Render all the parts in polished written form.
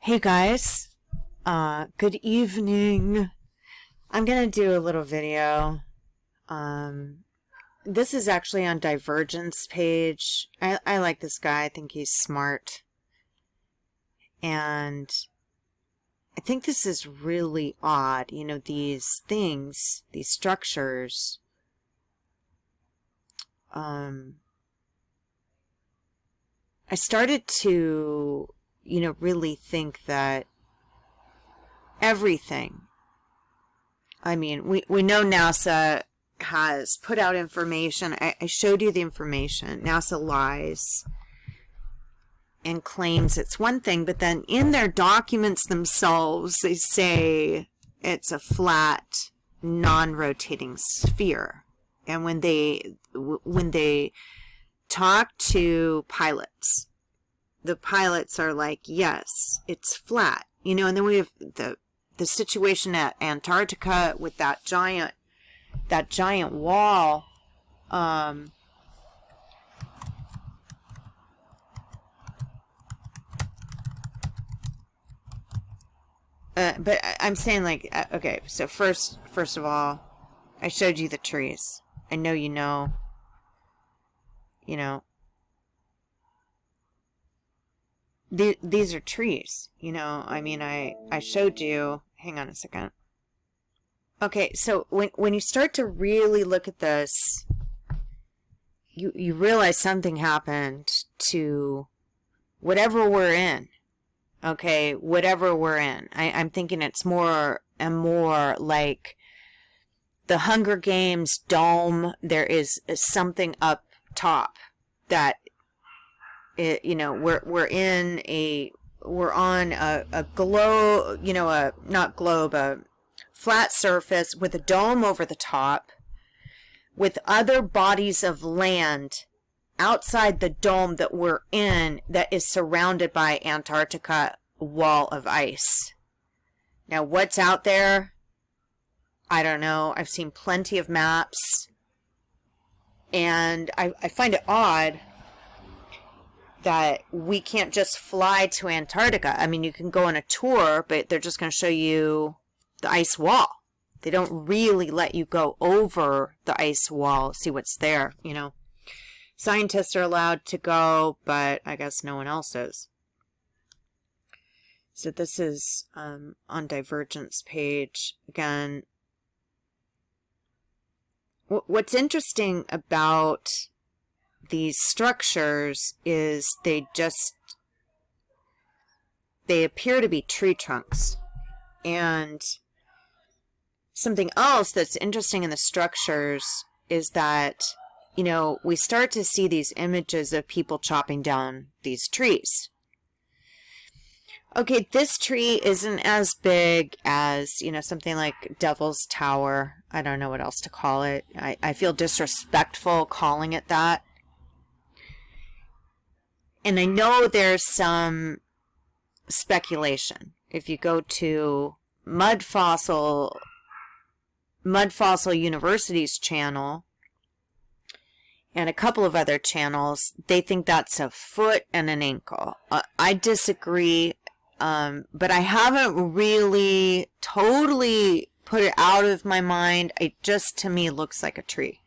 Hey guys, good evening. I'm gonna do a little video. This is actually on Divergent's page. I like this guy. I think he's smart. And I think this is really odd. You know, these things, these structures, I started to, really think that everything, I mean, we know NASA has put out information. I showed you the information. NASA lies and claims it's one thing, but then in their documents themselves, they say it's a flat, non-rotating sphere. And when they talk to pilots, the pilots are like, yes, it's flat. And then we have the situation at Antarctica with that giant wall. But I'm saying, like, okay, so first of all, I showed you the trees. I know you know. These are trees, I mean, I showed you. Hang on a second. Okay, so when you start to really look at this, you realize something happened to whatever we're in. Okay, whatever we're in. I'm thinking it's more and more like the Hunger Games dome. There is something up top that we're on a globe, a flat surface with a dome over the top, with other bodies of land outside the dome that we're in, that is surrounded by Antarctica wall of ice. Now, what's out there? I don't know. I've seen plenty of maps, and I find it odd that we can't just fly to Antarctica. I mean, you can go on a tour, but they're just going to show you the ice wall. They don't really let you go over the ice wall, see what's there, Scientists are allowed to go, but I guess no one else is. So this is on Divergent's page. Again, what's interesting about these structures is they appear to be tree trunks. And something else that's interesting in the structures is that, we start to see these images of people chopping down these trees. Okay, this tree isn't as big as, something like Devil's Tower. I don't know what else to call it. I feel disrespectful calling it that. And I know there's some speculation. If you go to Mud Fossil University's channel and a couple of other channels, they think that's a foot and an ankle. I disagree, but I haven't really totally put it out of my mind. It just, to me, looks like a tree.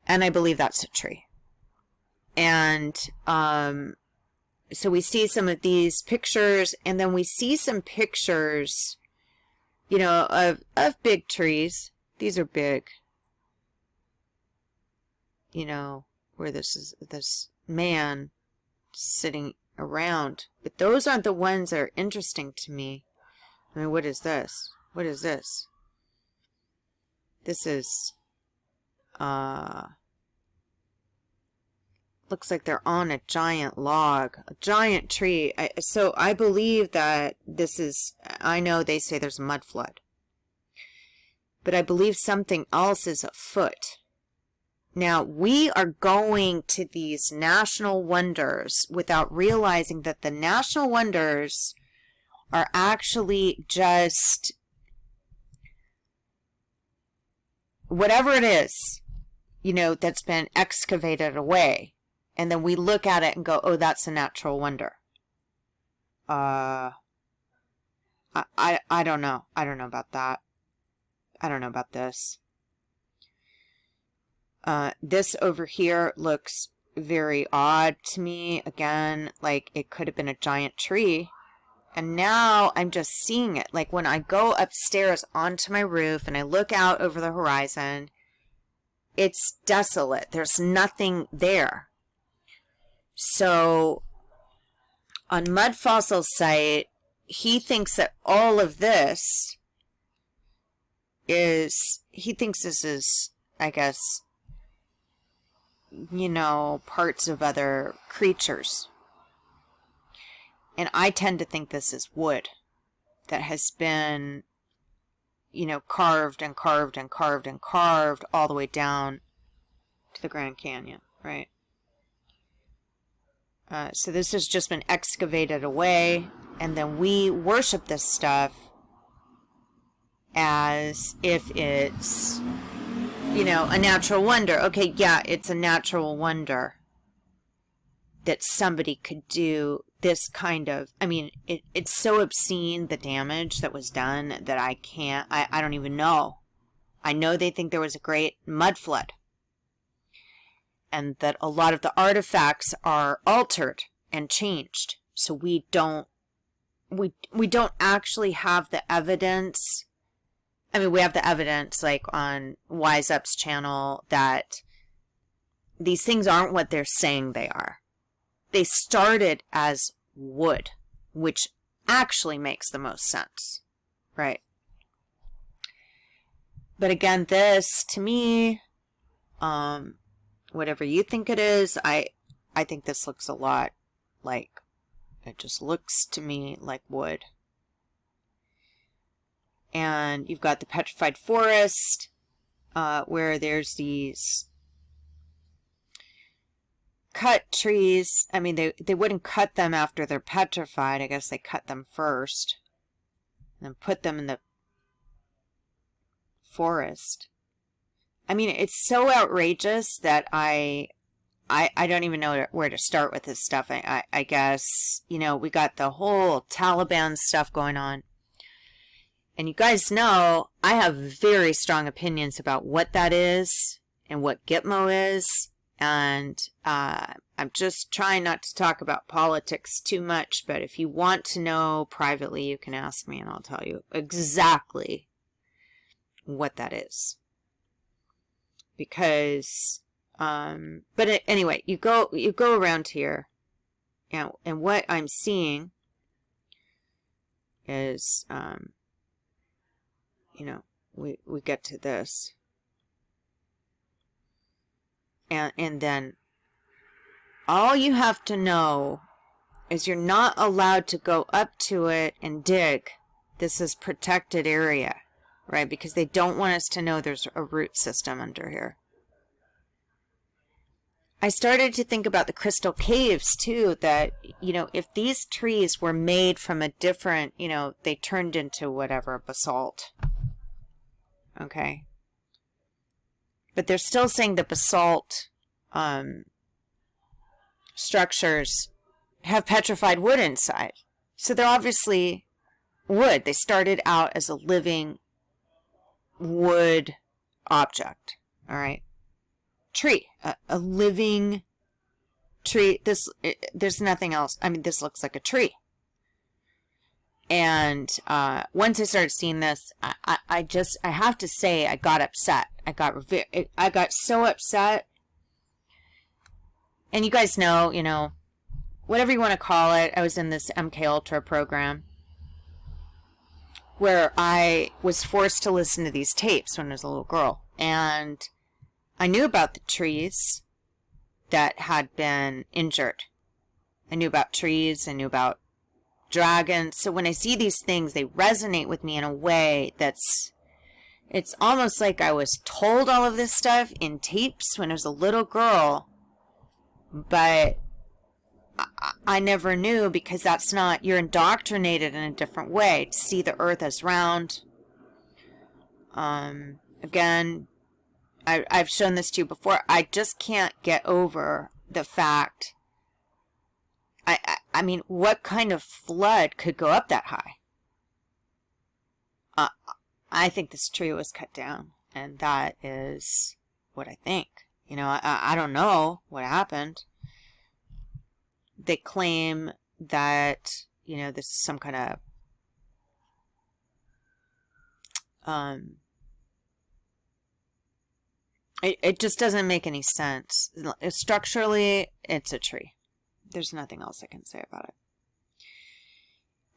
And I believe that's a tree. And so we see some of these pictures, and then we see some pictures, of big trees. These are big. Where this man sitting around. But those aren't the ones that are interesting to me. I mean, what is this? What is this? This is, looks like they're on a giant log, a giant tree. So I believe that this is, I know they say there's a mud flood, but I believe something else is afoot. Now, we are going to these national wonders without realizing that the national wonders are actually just whatever it is, that's been excavated away. And then we look at it and go, oh, that's a natural wonder. I don't know. I don't know about that. I don't know about this. This over here looks very odd to me. Again, like it could have been a giant tree. And now I'm just seeing it. Like when I go upstairs onto my roof and I look out over the horizon, it's desolate. There's nothing there. So on Mud Fossil's site, he thinks that all of this is, he thinks this is, I guess, you know, parts of other creatures. And I tend to think this is wood that has been, you know, carved and carved and carved and carved all the way down to the Grand Canyon, right? So this has just been excavated away, and then we worship this stuff as if it's, you know, a natural wonder. Okay, yeah, it's a natural wonder that somebody could do this kind of, I mean, it's so obscene, the damage that was done, that I don't even know. I know they think there was a great mud flood, and that a lot of the artifacts are altered and changed. So we don't actually have the evidence. I mean, we have the evidence, like on Wise Up's channel, that these things aren't what they're saying they are. They started as wood, which actually makes the most sense, right? But again, this, to me, whatever you think it is, I think this looks a lot like, it just looks to me like wood. And you've got the petrified forest, where there's these cut trees. I mean, they wouldn't cut them after they're petrified. I guess they cut them first and then put them in the forest. I mean, it's so outrageous that I don't even know where to start with this stuff. I guess, you know, we got the whole Taliban stuff going on. And you guys know I have very strong opinions about what that is and what Gitmo is. And I'm just trying not to talk about politics too much, but if you want to know privately, you can ask me and I'll tell you exactly what that is. Because, but anyway, you go around here, and what I'm seeing is, you know, we get to this. And then all you have to know is you're not allowed to go up to it and dig. This is protected area, right? Because they don't want us to know there's a root system under here. I started to think about the crystal caves too, that, you know, if these trees were made from a different, you know, they turned into whatever, basalt. Okay. But they're still saying the basalt structures have petrified wood inside. So they're obviously wood. They started out as a living wood object. All right. Tree. A living tree. There's nothing else. I mean, this looks like a tree. And once I started seeing this, I have to say, I got upset. I got so upset. And you guys know, you know, whatever you want to call it, I was in this MK Ultra program where I was forced to listen to these tapes when I was a little girl. And I knew about the trees that had been injured. I knew about trees. I knew about dragons. So when I see these things, they resonate with me in a way that's, it's almost like I was told all of this stuff in tapes when I was a little girl, but I never knew, because that's not, you're indoctrinated in a different way to see the earth as round. Again, I've shown this to you before. I just can't get over the fact, I mean, what kind of flood could go up that high? I think this tree was cut down, and that is what I think. You know, I don't know what happened. They claim that, you know, this is some kind of it just doesn't make any sense. Structurally, it's a tree. There's nothing else I can say about it.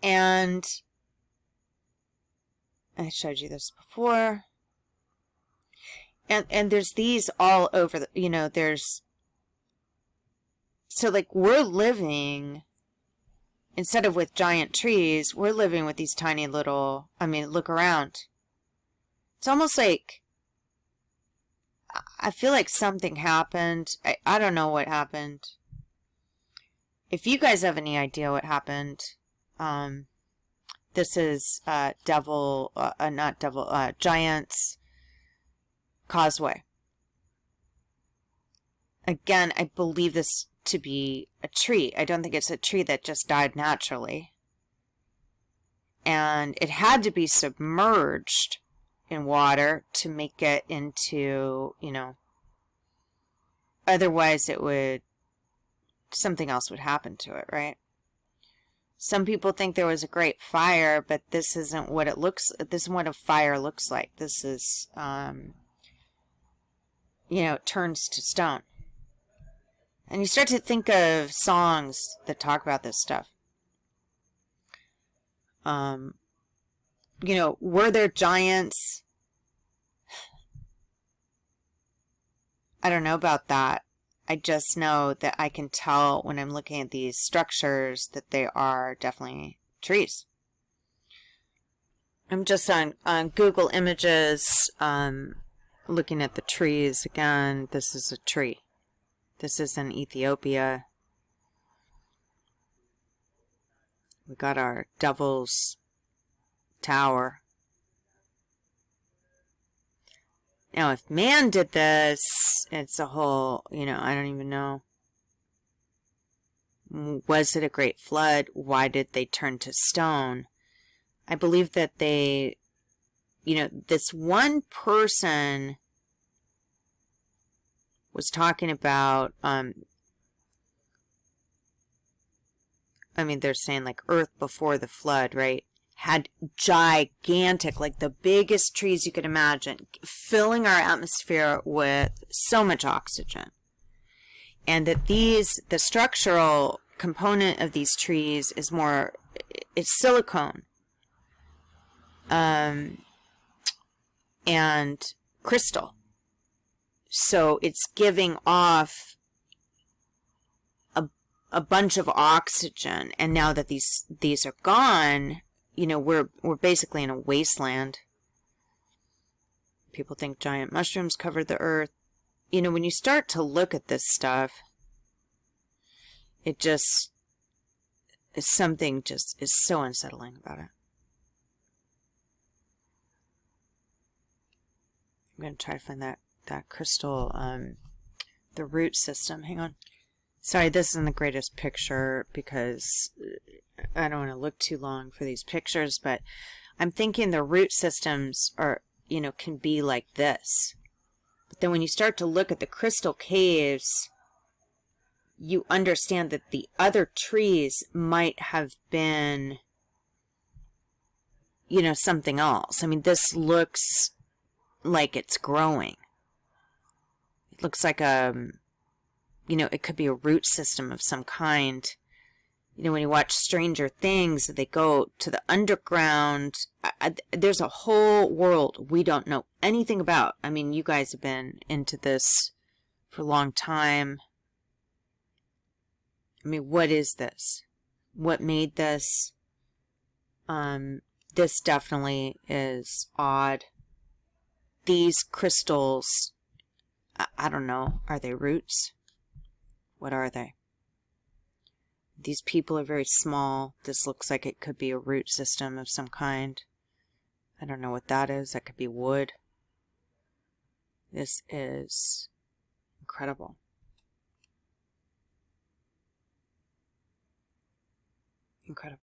And I showed you this before. And there's these all over, you know, there's, so like we're living, instead of with giant trees, we're living with these tiny little, I mean, look around. It's almost like, I feel like something happened. I don't know what happened. If you guys have any idea what happened, this is Giant's Causeway. Again, I believe this to be a tree. I don't think it's a tree that just died naturally. And it had to be submerged in water to make it into, you know, otherwise it would, something else would happen to it, right? Some people think there was a great fire, but this isn't what it looks, this is what a fire looks like. This is, you know, it turns to stone. And you start to think of songs that talk about this stuff. You know, were there giants? I don't know about that. I just know that I can tell when I'm looking at these structures that they are definitely trees. I'm just on Google Images, looking at the trees again. This is a tree. This is in Ethiopia. We got our Devil's Tower. Now, if man did this, it's a whole, you know, I don't even know. Was it a great flood? Why did they turn to stone? I believe that they, you know, this one person was talking about, I mean, they're saying like Earth before the flood, right? Had gigantic, like the biggest trees you could imagine, filling our atmosphere with so much oxygen. And that these, the structural component of these trees is more, it's silicone. And crystal. So it's giving off a bunch of oxygen. And now that these are gone, you know, we're basically in a wasteland. People think giant mushrooms covered the earth. You know, when you start to look at this stuff, it just is something just is so unsettling about it. I'm going to try to find that crystal, the root system. Hang on. Sorry, this isn't the greatest picture because I don't want to look too long for these pictures, but I'm thinking the root systems are, you know, can be like this. But then when you start to look at the crystal caves, you understand that the other trees might have been, you know, something else. I mean, this looks like it's growing. It looks like you know, it could be a root system of some kind. You know, when you watch Stranger Things, they go to the underground. There's a whole world we don't know anything about. I mean, you guys have been into this for a long time. I mean, what is this? What made this? This definitely is odd. These crystals, I don't know. Are they roots? What are they? These people are very small. This looks like it could be a root system of some kind. I don't know what that is. That could be wood. This is incredible. Incredible. incredible.